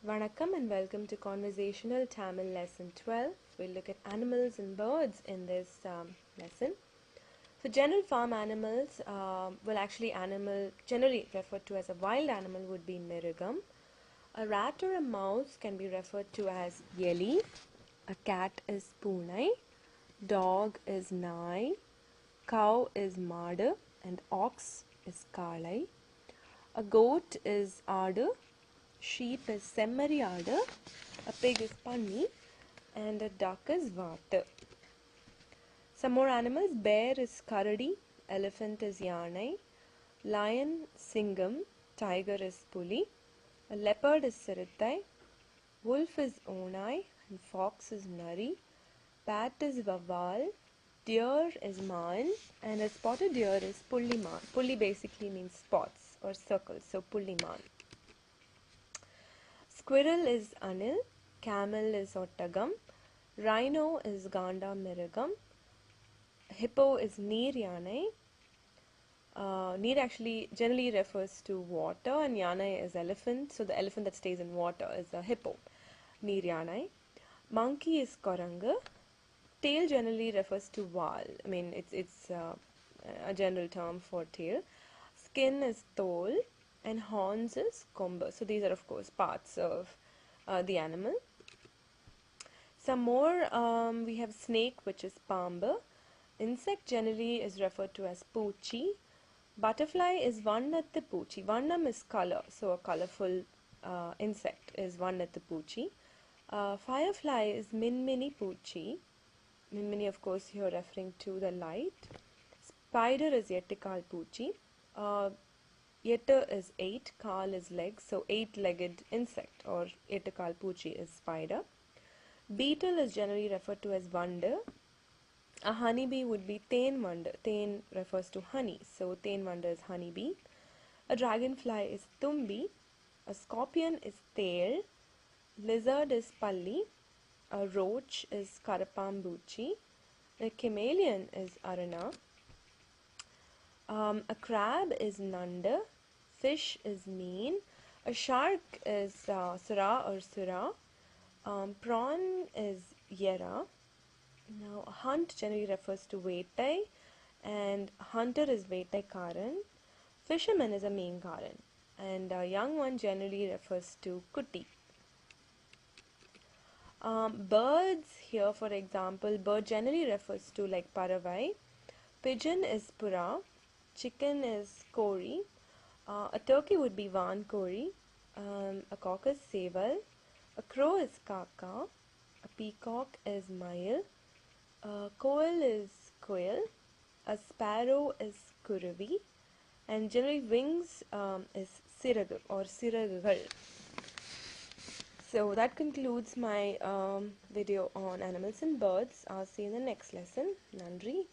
Vanakkam and welcome to Conversational Tamil Lesson 12. We'll look at animals and birds in this lesson. So general farm animals, animal generally referred to as a wild animal would be mirugam. A rat or a mouse can be referred to as yeli. A cat is punai. Dog is nai. Cow is mada and ox is kalai. A goat is adu. Sheep is semmariada, a pig is panni, and a duck is vata. Some more animals: bear is karadi, elephant is yanai, lion singam, tiger is puli, a leopard is siritai, wolf is onai, and fox is nari, bat is vawal, deer is maan, and a spotted deer is pulliman. Pulli basically means spots or circles, so pulliman. Squirrel is anil, camel is ottagam, rhino is ganda miragam, hippo is neer yanai. Neer actually generally refers to water, and yanai is elephant, so the elephant that stays in water is a hippo, neer yanai. Monkey is koranga. Tail generally refers to wal. I mean, it's a general term for tail. Skin is tol, and horns is komba. So these are of course parts of the animal. Some more, we have snake, which is pamba. Insect generally is referred to as poochi. Butterfly is vannathu poochi. Vannam is color, so a colorful insect is vannathu poochi. Firefly is minmini poochi. Minmini, of course, here referring to the light. Spider is yettikal poochi. Yetta is 8, kal is leg, so 8-legged insect or yettikal poochi is spider. Beetle is generally referred to as vanda. A honeybee would be teen vanda. Teen refers to honey, so teen vanda is honeybee. A dragonfly is tumbi. A scorpion is tail. Lizard is palli. A roach is karapambuchi. A chameleon is arana. A crab is nanda. Fish is mean. A shark is sura or sura. Prawn is yera. Now, a hunt generally refers to vetai, and hunter is vetai karan. Fisherman is a meenkaran, and a young one generally refers to kuti. Birds here, for example, bird generally refers to like paravai. Pigeon is pura. Chicken is kori. A turkey would be van kori. A cock is seval. A crow is kaka. A peacock is mail. A koel is koel. A sparrow is kuravi. And generally wings is sirag or siragagal. So that concludes my video on animals and birds. I'll see you in the next lesson. Nandri.